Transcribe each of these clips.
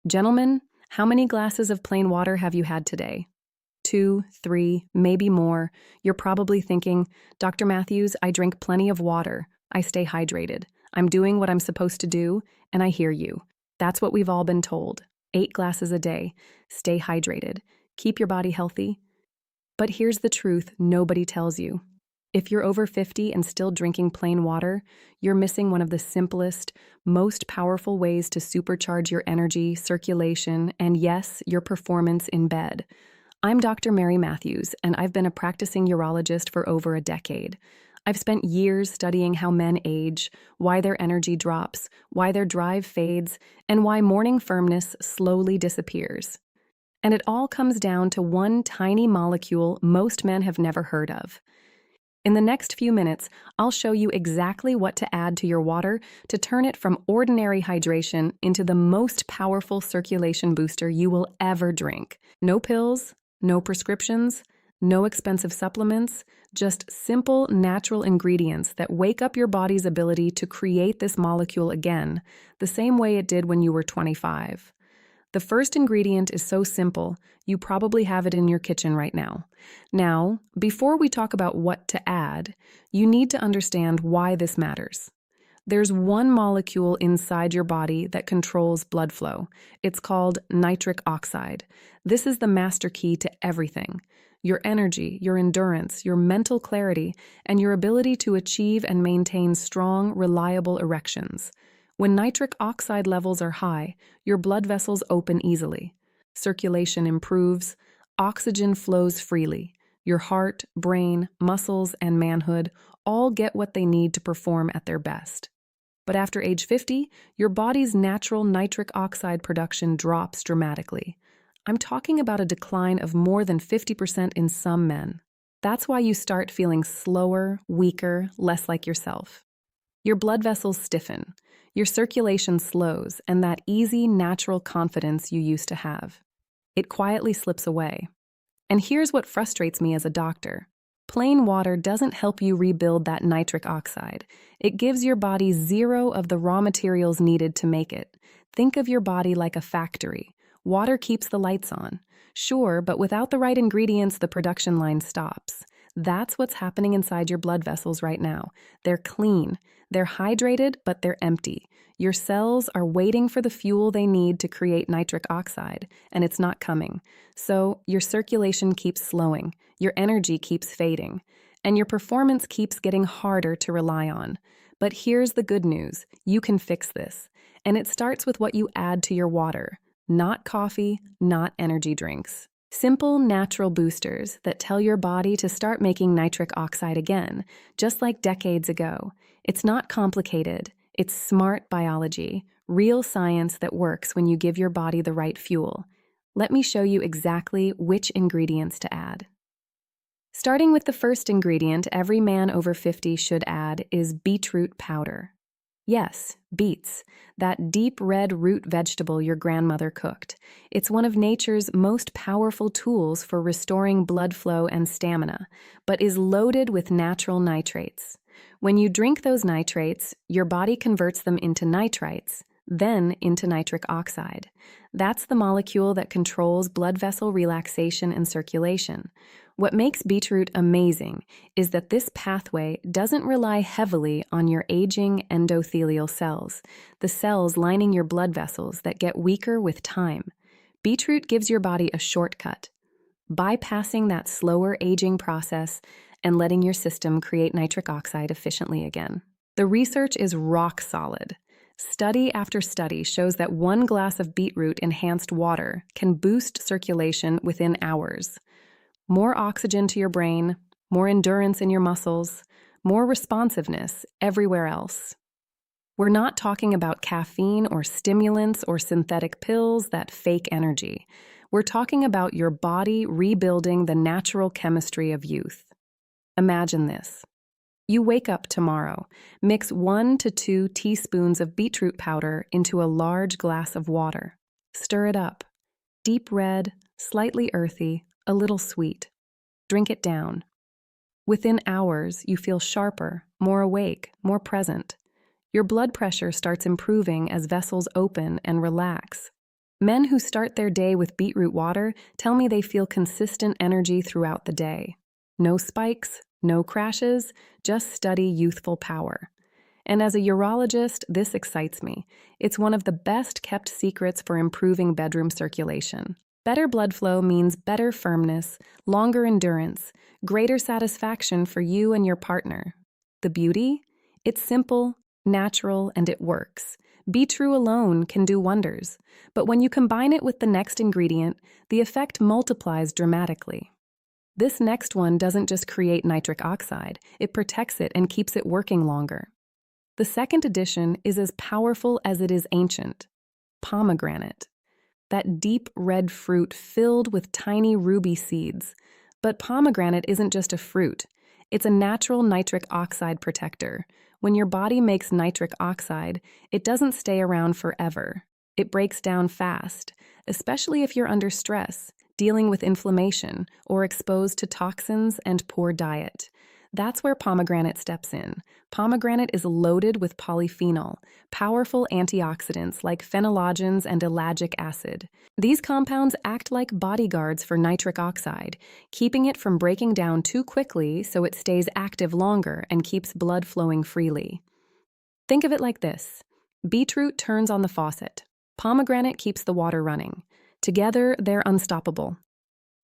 Gentlemen, how many glasses of plain water have you had today? 2, 3, maybe more. You're probably thinking, Dr. Matthews, I drink plenty of water. I stay hydrated. I'm doing what I'm supposed to do, and I hear you. That's what we've all been told. 8 glasses a day. Stay hydrated. Keep your body healthy. But here's the truth nobody tells you. If you're over 50 and still drinking plain water, you're missing one of the simplest, most powerful ways to supercharge your energy, circulation, and yes, your performance in bed. I'm Dr. Mary Matthews, and I've been a practicing urologist for over a decade. I've spent years studying how men age, why their energy drops, why their drive fades, and why morning firmness slowly disappears. And it all comes down to one tiny molecule most men have never heard of. In the next few minutes, I'll show you exactly what to add to your water to turn it from ordinary hydration into the most powerful circulation booster you will ever drink. No pills, no prescriptions, no expensive supplements, just simple natural ingredients that wake up your body's ability to create this molecule again, the same way it did when you were 25. The first ingredient is so simple, you probably have it in your kitchen right now. Now, before we talk about what to add, you need to understand why this matters. There's one molecule inside your body that controls blood flow. It's called nitric oxide. This is the master key to everything. Your energy, your endurance, your mental clarity, and your ability to achieve and maintain strong, reliable erections. When nitric oxide levels are high, your blood vessels open easily. Circulation improves, oxygen flows freely. Your heart, brain, muscles, and manhood all get what they need to perform at their best. But after age 50, your body's natural nitric oxide production drops dramatically. I'm talking about a decline of more than 50% in some men. That's why you start feeling slower, weaker, less like yourself. Your blood vessels stiffen, your circulation slows, and that easy, natural confidence you used to have. It quietly slips away. And here's what frustrates me as a doctor. Plain water doesn't help you rebuild that nitric oxide. It gives your body zero of the raw materials needed to make it. Think of your body like a factory. Water keeps the lights on. Sure, but without the right ingredients, the production line stops. That's what's happening inside your blood vessels right now. They're clean. They're hydrated, but they're empty. Your cells are waiting for the fuel they need to create nitric oxide, and it's not coming. So your circulation keeps slowing, your energy keeps fading, and your performance keeps getting harder to rely on. But here's the good news. You can fix this. And it starts with what you add to your water. Not coffee, not energy drinks. Simple, natural boosters that tell your body to start making nitric oxide again, just like decades ago. It's not complicated. It's smart biology, real science that works when you give your body the right fuel. Let me show you exactly which ingredients to add. Starting with the first ingredient every man over 50 should add is beetroot powder. Yes, beets, that deep red root vegetable your grandmother cooked. It's one of nature's most powerful tools for restoring blood flow and stamina, but is loaded with natural nitrates. When you drink those nitrates, your body converts them into nitrites, then into nitric oxide. That's the molecule that controls blood vessel relaxation and circulation. What makes beetroot amazing is that this pathway doesn't rely heavily on your aging endothelial cells, the cells lining your blood vessels that get weaker with time. Beetroot gives your body a shortcut, bypassing that slower aging process and letting your system create nitric oxide efficiently again. The research is rock solid. Study after study shows that 1 glass of beetroot-enhanced water can boost circulation within hours. More oxygen to your brain, more endurance in your muscles, more responsiveness everywhere else. We're not talking about caffeine or stimulants or synthetic pills that fake energy. We're talking about your body rebuilding the natural chemistry of youth. Imagine this. You wake up tomorrow, mix 1 to 2 teaspoons of beetroot powder into a large glass of water. Stir it up. Deep red, slightly earthy, a little sweet. Drink it down. Within hours, you feel sharper, more awake, more present. Your blood pressure starts improving as vessels open and relax. Men who start their day with beetroot water tell me they feel consistent energy throughout the day. No spikes, no crashes, just steady youthful power. And as a urologist, this excites me. It's one of the best kept secrets for improving bedroom circulation. Better blood flow means better firmness, longer endurance, greater satisfaction for you and your partner. The beauty? It's simple, natural, and it works. Beetroot alone can do wonders, but when you combine it with the next ingredient, the effect multiplies dramatically. This next one doesn't just create nitric oxide, it protects it and keeps it working longer. The second addition is as powerful as it is ancient: pomegranate. That deep red fruit filled with tiny ruby seeds. But pomegranate isn't just a fruit. It's a natural nitric oxide protector. When your body makes nitric oxide, it doesn't stay around forever. It breaks down fast, especially if you're under stress, dealing with inflammation, or exposed to toxins and poor diet. That's where pomegranate steps in. Pomegranate is loaded with polyphenol, powerful antioxidants like phenologens and ellagic acid. These compounds act like bodyguards for nitric oxide, keeping it from breaking down too quickly so it stays active longer and keeps blood flowing freely. Think of it like this. Beetroot turns on the faucet. Pomegranate keeps the water running. Together, they're unstoppable.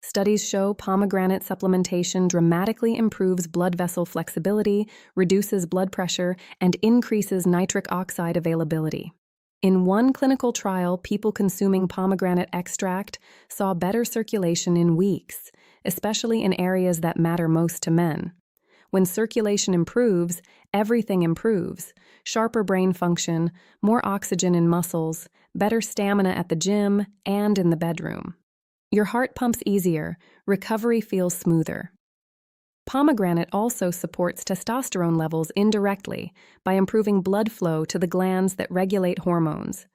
Studies show pomegranate supplementation dramatically improves blood vessel flexibility, reduces blood pressure, and increases nitric oxide availability. In one clinical trial, people consuming pomegranate extract saw better circulation in weeks, especially in areas that matter most to men. When circulation improves, everything improves. Sharper brain function, more oxygen in muscles, better stamina at the gym and in the bedroom. Your heart pumps easier, recovery feels smoother. Pomegranate also supports testosterone levels indirectly by improving blood flow to the glands that regulate hormones.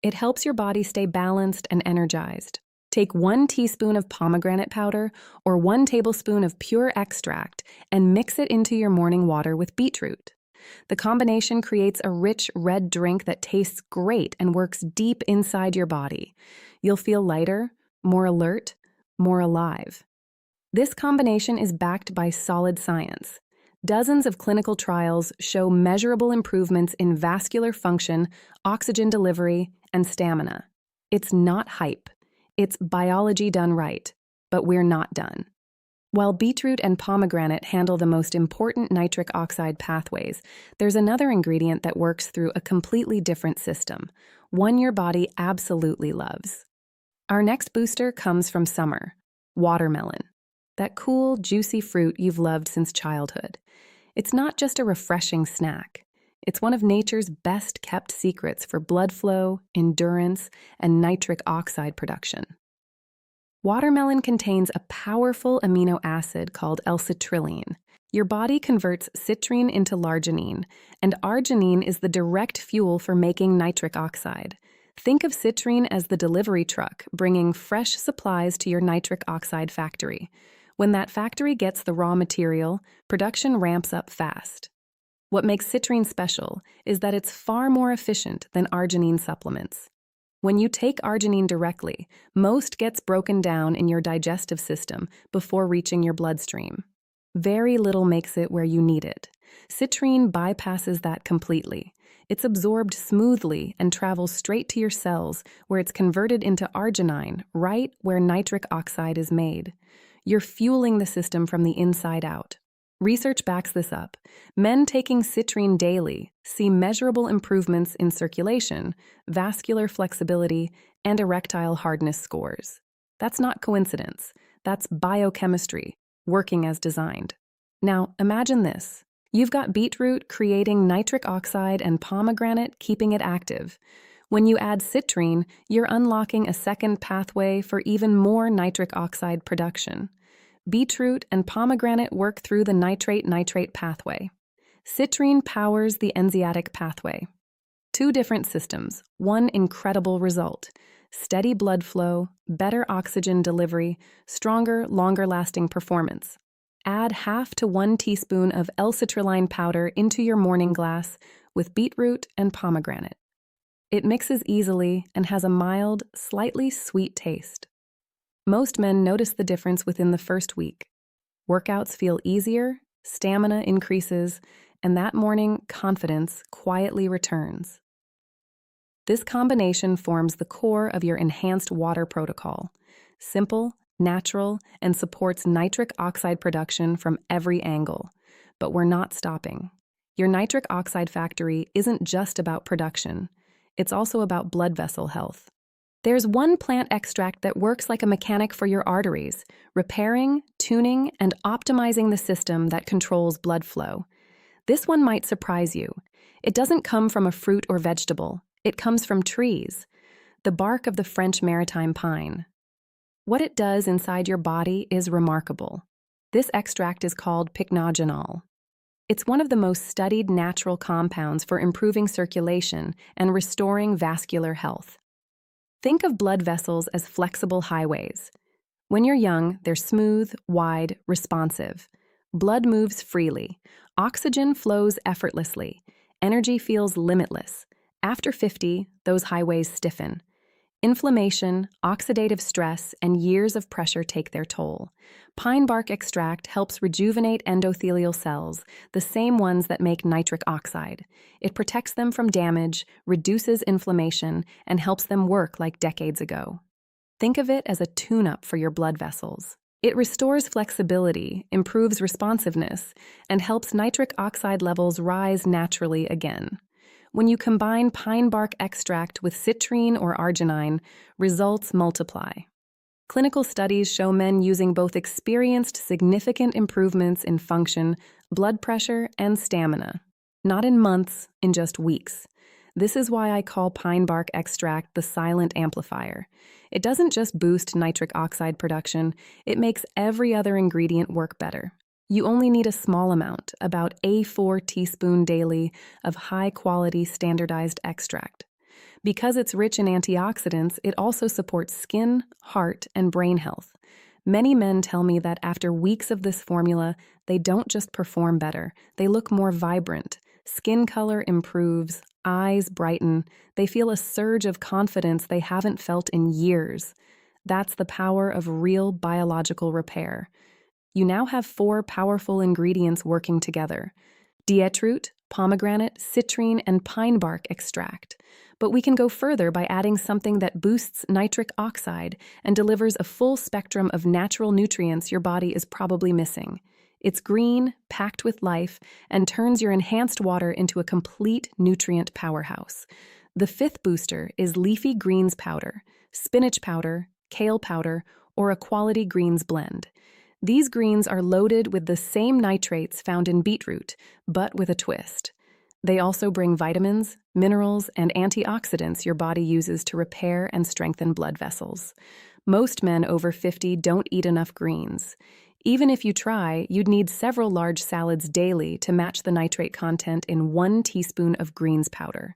It helps your body stay balanced and energized. Take 1 teaspoon of pomegranate powder or 1 tablespoon of pure extract and mix it into your morning water with beetroot. The combination creates a rich red drink that tastes great and works deep inside your body. You'll feel lighter, more alert, more alive. This combination is backed by solid science. Dozens of clinical trials show measurable improvements in vascular function, oxygen delivery, and stamina. It's not hype. It's biology done right, but we're not done. While beetroot and pomegranate handle the most important nitric oxide pathways, there's another ingredient that works through a completely different system, one your body absolutely loves. Our next booster comes from summer: watermelon. That cool, juicy fruit you've loved since childhood. It's not just a refreshing snack. It's one of nature's best-kept secrets for blood flow, endurance, and nitric oxide production. Watermelon contains a powerful amino acid called L-citrulline. Your body converts citrine into arginine, and arginine is the direct fuel for making nitric oxide. Think of citrine as the delivery truck, bringing fresh supplies to your nitric oxide factory. When that factory gets the raw material, production ramps up fast. What makes citrine special is that it's far more efficient than arginine supplements. When you take arginine directly, most gets broken down in your digestive system before reaching your bloodstream. Very little makes it where you need it. Citrine bypasses that completely. It's absorbed smoothly and travels straight to your cells, where it's converted into arginine, right where nitric oxide is made. You're fueling the system from the inside out. Research backs this up. Men taking citrine daily see measurable improvements in circulation, vascular flexibility, and erectile hardness scores. That's not coincidence. That's biochemistry, working as designed. Now, imagine this. You've got beetroot creating nitric oxide and pomegranate keeping it active. When you add citrine, you're unlocking a second pathway for even more nitric oxide production. Beetroot and pomegranate work through the nitrate-nitrate pathway. Citrine powers the enziatic pathway. 2 different systems, one incredible result: steady blood flow, better oxygen delivery, stronger, longer-lasting performance. Add 1/2 to 1 teaspoon of L-citrulline powder into your morning glass with beetroot and pomegranate. It mixes easily and has a mild, slightly sweet taste. Most men notice the difference within the first week. Workouts feel easier, stamina increases, and that morning, confidence quietly returns. This combination forms the core of your enhanced water protocol. Simple, natural, and supports nitric oxide production from every angle. But we're not stopping. Your nitric oxide factory isn't just about production. It's also about blood vessel health. There's one plant extract that works like a mechanic for your arteries, repairing, tuning, and optimizing the system that controls blood flow. This one might surprise you. It doesn't come from a fruit or vegetable. It comes from trees, the bark of the French maritime pine. What it does inside your body is remarkable. This extract is called pycnogenol. It's one of the most studied natural compounds for improving circulation and restoring vascular health. Think of blood vessels as flexible highways. When you're young, they're smooth, wide, responsive. Blood moves freely. Oxygen flows effortlessly. Energy feels limitless. After 50, those highways stiffen. Inflammation, oxidative stress, and years of pressure take their toll. Pine bark extract helps rejuvenate endothelial cells, the same ones that make nitric oxide. It protects them from damage, reduces inflammation, and helps them work like decades ago. Think of it as a tune-up for your blood vessels. It restores flexibility, improves responsiveness, and helps nitric oxide levels rise naturally again. When you combine pine bark extract with citrine or arginine, results multiply. Clinical studies show men using both experienced significant improvements in function, blood pressure, and stamina. Not in months, in just weeks. This is why I call pine bark extract the silent amplifier. It doesn't just boost nitric oxide production, it makes every other ingredient work better. You only need a small amount, about a 4 teaspoon daily, of high-quality standardized extract. Because it's rich in antioxidants, it also supports skin, heart, and brain health. Many men tell me that after weeks of this formula, they don't just perform better, they look more vibrant. Skin color improves, eyes brighten, they feel a surge of confidence they haven't felt in years. That's the power of real biological repair. You now have 4 powerful ingredients working together: Beetroot, pomegranate, citrine, and pine bark extract. But we can go further by adding something that boosts nitric oxide and delivers a full spectrum of natural nutrients your body is probably missing. It's green, packed with life, and turns your enhanced water into a complete nutrient powerhouse. The 5th booster is leafy greens powder, spinach powder, kale powder, or a quality greens blend. These greens are loaded with the same nitrates found in beetroot, but with a twist. They also bring vitamins, minerals, and antioxidants your body uses to repair and strengthen blood vessels. Most men over 50 don't eat enough greens. Even if you try, you'd need several large salads daily to match the nitrate content in 1 teaspoon of greens powder.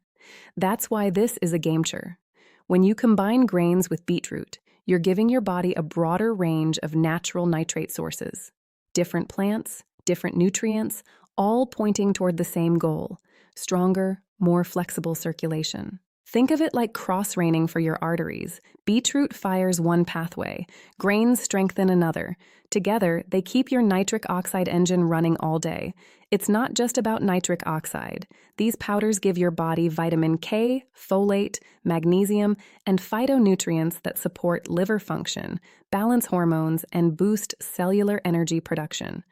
That's why this is a game-changer. When you combine grains with beetroot, you're giving your body a broader range of natural nitrate sources. Different plants, different nutrients, all pointing toward the same goal: stronger, more flexible circulation. Think of it like cross-raining for your arteries. Beetroot fires one pathway, grains strengthen another. Together, they keep your nitric oxide engine running all day. It's not just about nitric oxide. These powders give your body vitamin K, folate, magnesium, and phytonutrients that support liver function, balance hormones, and boost cellular energy production.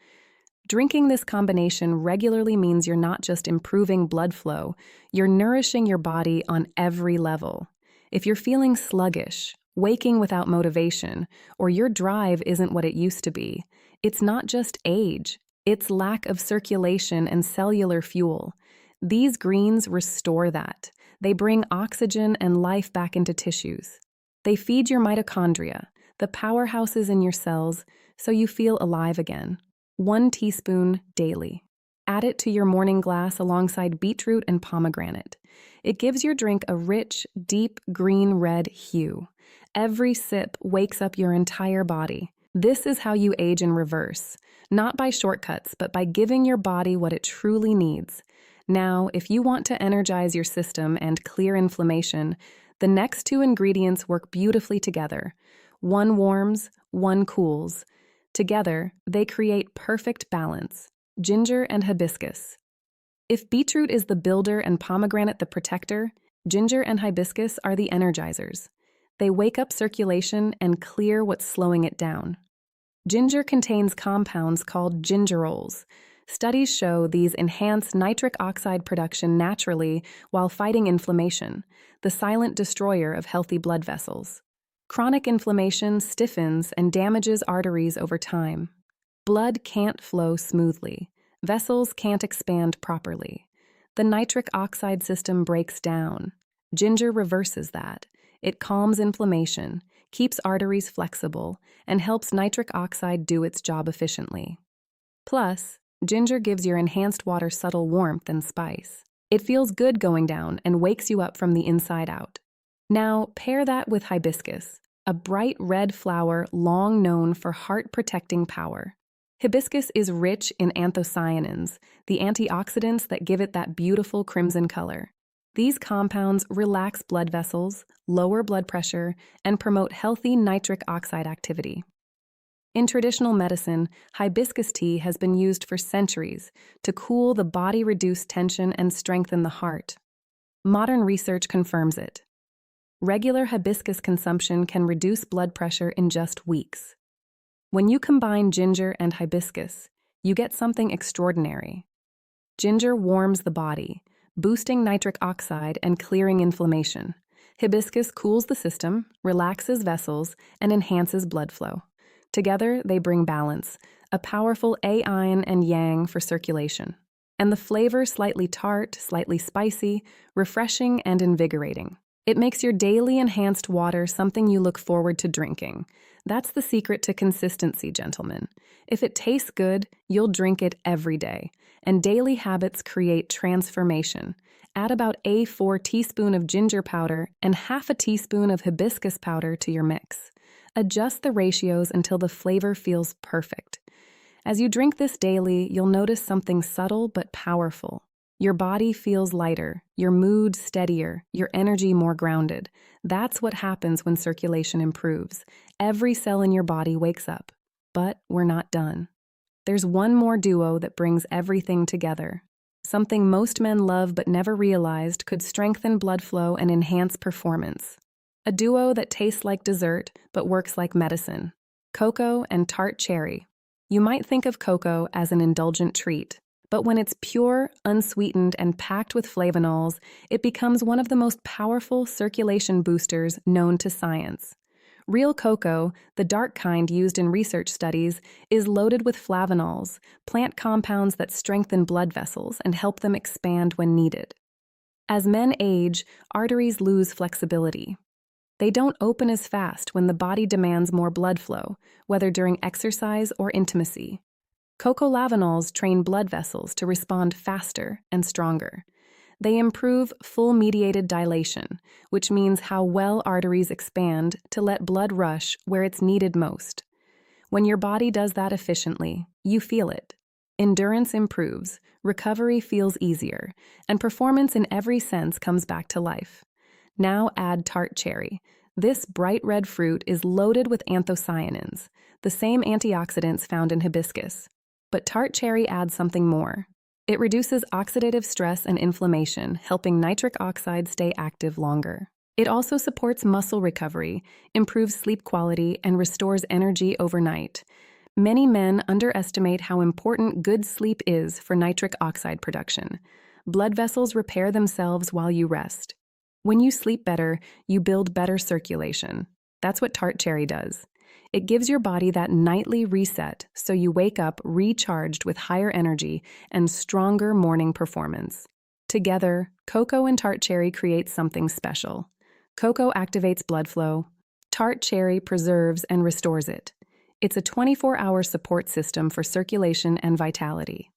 Drinking this combination regularly means you're not just improving blood flow, you're nourishing your body on every level. If you're feeling sluggish, waking without motivation, or your drive isn't what it used to be, it's not just age, it's lack of circulation and cellular fuel. These greens restore that. They bring oxygen and life back into tissues. They feed your mitochondria, the powerhouses in your cells, so you feel alive again. 1 teaspoon daily. Add it to your morning glass alongside beetroot and pomegranate. It gives your drink a rich, deep green-red hue. Every sip wakes up your entire body. This is how you age in reverse, not by shortcuts, but by giving your body what it truly needs: Now, if you want to energize your system and clear inflammation, the next two ingredients work beautifully together. One warms, one cools. Together, they create perfect balance. Ginger and hibiscus. If beetroot is the builder and pomegranate the protector, ginger and hibiscus are the energizers. They wake up circulation and clear what's slowing it down. Ginger contains compounds called gingerols. Studies show these enhance nitric oxide production naturally while fighting inflammation, the silent destroyer of healthy blood vessels. Chronic inflammation stiffens and damages arteries over time. Blood can't flow smoothly. Vessels can't expand properly. The nitric oxide system breaks down. Ginger reverses that. It calms inflammation, keeps arteries flexible, and helps nitric oxide do its job efficiently. Plus, ginger gives your enhanced water subtle warmth and spice. It feels good going down and wakes you up from the inside out. Now, pair that with hibiscus, a bright red flower long known for heart-protecting power. Hibiscus is rich in anthocyanins, the antioxidants that give it that beautiful crimson color. These compounds relax blood vessels, lower blood pressure, and promote healthy nitric oxide activity. In traditional medicine, hibiscus tea has been used for centuries to cool the body-reduced tension and strengthen the heart. Modern research confirms it. Regular hibiscus consumption can reduce blood pressure in just weeks. When you combine ginger and hibiscus, you get something extraordinary. Ginger warms the body, boosting nitric oxide and clearing inflammation. Hibiscus cools the system, relaxes vessels, and enhances blood flow. Together, they bring balance, a powerful yin and yang for circulation. And the flavor slightly tart, slightly spicy, refreshing, and invigorating. It makes your daily enhanced water something you look forward to drinking. That's the secret to consistency, gentlemen. If it tastes good, you'll drink it every day. And daily habits create transformation. Add about a 4 teaspoon of ginger powder and half a teaspoon of hibiscus powder to your mix. Adjust the ratios until the flavor feels perfect. As you drink this daily, you'll notice something subtle but powerful. Your body feels lighter, your mood steadier, your energy more grounded. That's what happens when circulation improves. Every cell in your body wakes up. But we're not done. There's one more duo that brings everything together. Something most men love but never realized could strengthen blood flow and enhance performance. A duo that tastes like dessert but works like medicine. Cocoa and tart cherry. You might think of cocoa as an indulgent treat, but when it's pure, unsweetened, and packed with flavonols, it becomes one of the most powerful circulation boosters known to science. Real cocoa, the dark kind used in research studies, is loaded with flavonols, plant compounds that strengthen blood vessels and help them expand when needed. As men age, arteries lose flexibility. They don't open as fast when the body demands more blood flow, whether during exercise or intimacy. Cocolavanols train blood vessels to respond faster and stronger. They improve full-mediated dilation, which means how well arteries expand to let blood rush where it's needed most. When your body does that efficiently, you feel it. Endurance improves, recovery feels easier, and performance in every sense comes back to life. Now add tart cherry. This bright red fruit is loaded with anthocyanins, the same antioxidants found in hibiscus. But tart cherry adds something more. It reduces oxidative stress and inflammation, helping nitric oxide stay active longer. It also supports muscle recovery, improves sleep quality, and restores energy overnight. Many men underestimate how important good sleep is for nitric oxide production. Blood vessels repair themselves while you rest. When you sleep better, you build better circulation. That's what tart cherry does. It gives your body that nightly reset so you wake up recharged with higher energy and stronger morning performance. Together, cocoa and tart cherry create something special. Cocoa activates blood flow. Tart cherry preserves and restores it. It's a 24-hour support system for circulation and vitality.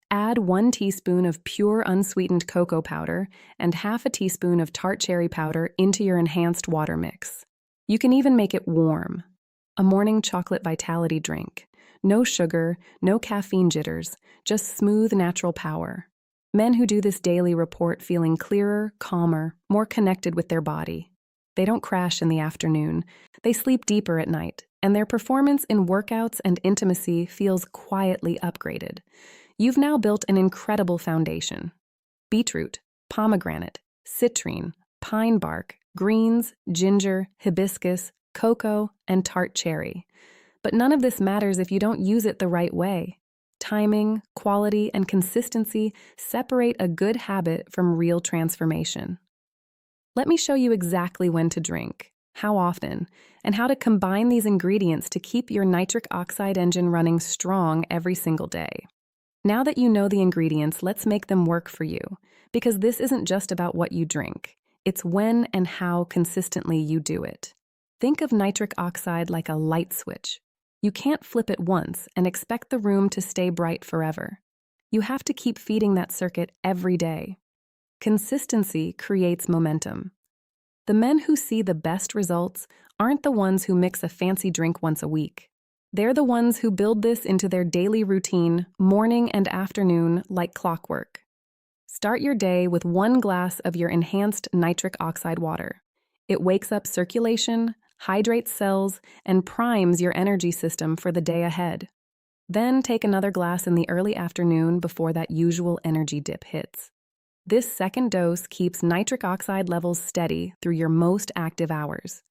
Add 1 teaspoon of pure unsweetened cocoa powder and half a teaspoon of tart cherry powder into your enhanced water mix. You can even make it warm. A morning chocolate vitality drink. No sugar, no caffeine jitters, just smooth natural power. Men who do this daily report feeling clearer, calmer, more connected with their body. They don't crash in the afternoon. They sleep deeper at night, and their performance in workouts and intimacy feels quietly upgraded. You've now built an incredible foundation. Beetroot, pomegranate, citrine, pine bark, greens, ginger, hibiscus, cocoa, and tart cherry. But none of this matters if you don't use it the right way. Timing, quality, and consistency separate a good habit from real transformation. Let me show you exactly when to drink, how often, and how to combine these ingredients to keep your nitric oxide engine running strong every single day. Now that you know the ingredients, let's make them work for you, because this isn't just about what you drink. It's when and how consistently you do it. Think of nitric oxide like a light switch. You can't flip it once and expect the room to stay bright forever. You have to keep feeding that circuit every day. Consistency creates momentum. The men who see the best results aren't the ones who mix a fancy drink once a week. They're the ones who build this into their daily routine, morning and afternoon, like clockwork. Start your day with 1 glass of your enhanced nitric oxide water. It wakes up circulation, hydrates cells, and primes your energy system for the day ahead. Then take another glass in the early afternoon before that usual energy dip hits. This second dose keeps nitric oxide levels steady through your most active hours.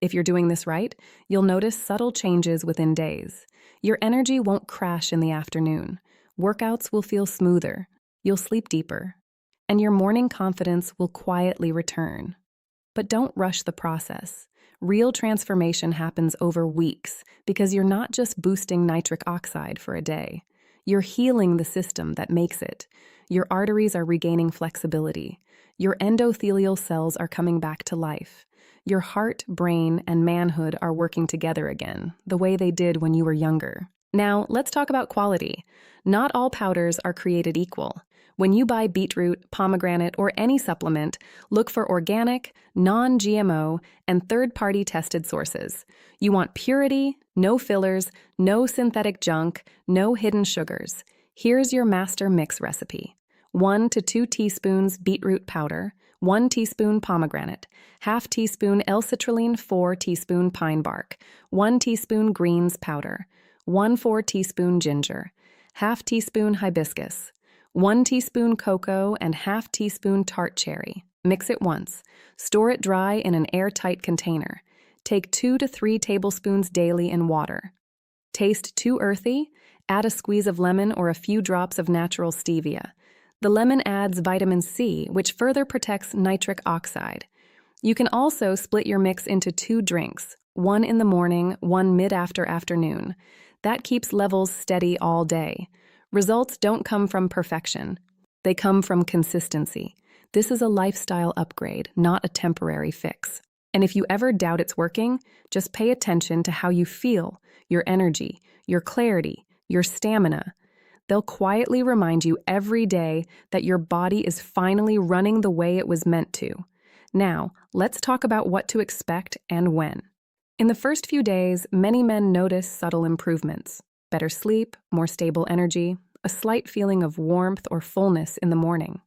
If you're doing this right, you'll notice subtle changes within days. Your energy won't crash in the afternoon. Workouts will feel smoother. You'll sleep deeper. And your morning confidence will quietly return. But don't rush the process. Real transformation happens over weeks because you're not just boosting nitric oxide for a day. You're healing the system that makes it. Your arteries are regaining flexibility. Your endothelial cells are coming back to life. Your heart, brain, and manhood are working together again, the way they did when you were younger. Now, let's talk about quality. Not all powders are created equal. When you buy beetroot, pomegranate, or any supplement, look for organic, non-GMO, and third-party tested sources. You want purity, no fillers, no synthetic junk, no hidden sugars. Here's your master mix recipe. 1 to 2 teaspoons beetroot powder, 1 teaspoon pomegranate, half teaspoon L-citrulline, 4 teaspoon pine bark, 1 teaspoon greens powder, 1/4 teaspoon ginger, half teaspoon hibiscus, 1 teaspoon cocoa, and half teaspoon tart cherry. Mix it once. Store it dry in an airtight container. Take 2 to 3 tablespoons daily in water. Taste too earthy? Add a squeeze of lemon or a few drops of natural stevia. The lemon adds vitamin C, which further protects nitric oxide. You can also split your mix into 2 drinks, 1 in the morning, 1 mid-after afternoon. That keeps levels steady all day. Results don't come from perfection. They come from consistency. This is a lifestyle upgrade, not a temporary fix. And if you ever doubt it's working, just pay attention to how you feel, your energy, your clarity, your stamina. They'll quietly remind you every day that your body is finally running the way it was meant to. Now, let's talk about what to expect and when. In the first few days, many men notice subtle improvements. Better sleep, more stable energy, a slight feeling of warmth or fullness in the morning.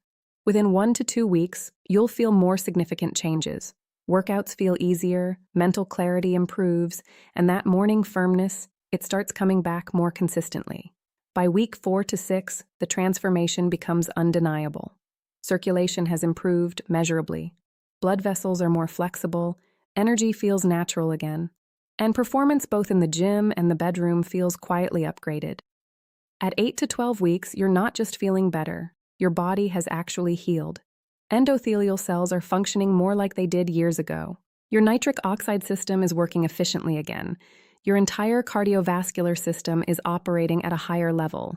Within 1 to 2 weeks, you'll feel more significant changes. Workouts feel easier, mental clarity improves, and that morning firmness, it starts coming back more consistently. By week 4 to 6, the transformation becomes undeniable. Circulation has improved measurably. Blood vessels are more flexible, energy feels natural again, and performance both in the gym and the bedroom feels quietly upgraded. At 8 to 12 weeks, you're not just feeling better. Your body has actually healed. Endothelial cells are functioning more like they did years ago. Your nitric oxide system is working efficiently again. Your entire cardiovascular system is operating at a higher level.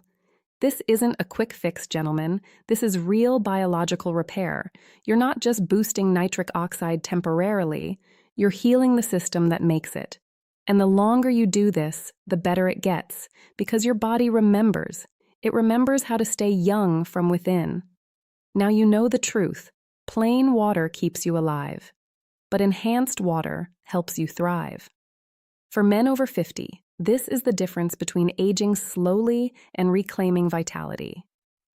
This isn't a quick fix, gentlemen. This is real biological repair. You're not just boosting nitric oxide temporarily. You're healing the system that makes it. And the longer you do this, the better it gets, because your body remembers. It remembers how to stay young from within. Now you know the truth. Plain water keeps you alive, but enhanced water helps you thrive. For men over 50, this is the difference between aging slowly and reclaiming vitality.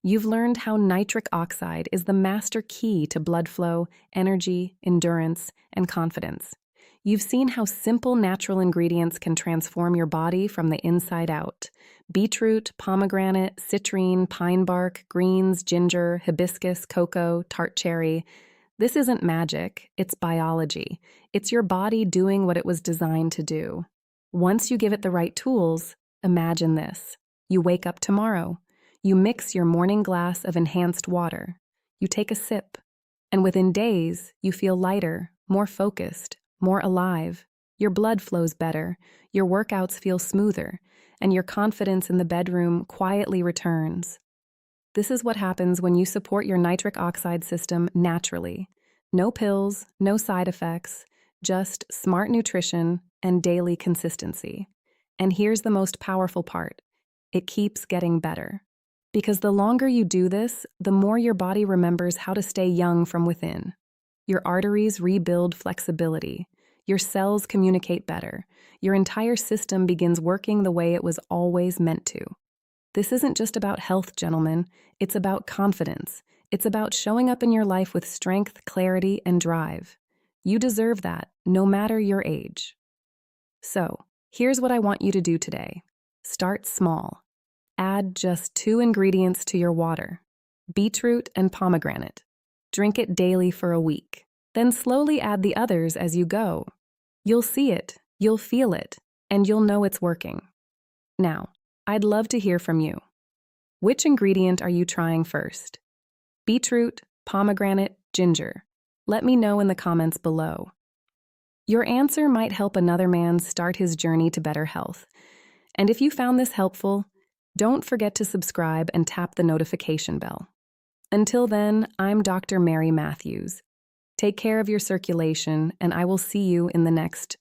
You've learned how nitric oxide is the master key to blood flow, energy, endurance, and confidence. You've seen how simple natural ingredients can transform your body from the inside out. Beetroot, pomegranate, citrine, pine bark, greens, ginger, hibiscus, cocoa, tart cherry. This isn't magic, it's biology. It's your body doing what it was designed to do. Once you give it the right tools, imagine this. You wake up tomorrow. You mix your morning glass of enhanced water. You take a sip. And within days, you feel lighter, more focused, more alive. Your blood flows better, your workouts feel smoother, and your confidence in the bedroom quietly returns. This is what happens when you support your nitric oxide system naturally. No pills, no side effects, just smart nutrition and daily consistency. And here's the most powerful part. It keeps getting better. Because the longer you do this, the more your body remembers how to stay young from within. Your arteries rebuild flexibility. Your cells communicate better. Your entire system begins working the way it was always meant to. This isn't just about health, gentlemen. It's about confidence. It's about showing up in your life with strength, clarity, and drive. You deserve that, no matter your age. So, here's what I want you to do today. Start small. Add just 2 ingredients to your water: beetroot and pomegranate. Drink it daily for a week. Then slowly add the others as you go. You'll see it, you'll feel it, and you'll know it's working. Now, I'd love to hear from you. Which ingredient are you trying first? Beetroot, pomegranate, ginger. Let me know in the comments below. Your answer might help another man start his journey to better health. And if you found this helpful, don't forget to subscribe and tap the notification bell. Until then, I'm Dr. Mary Matthews. Take care of your circulation, and I will see you in the next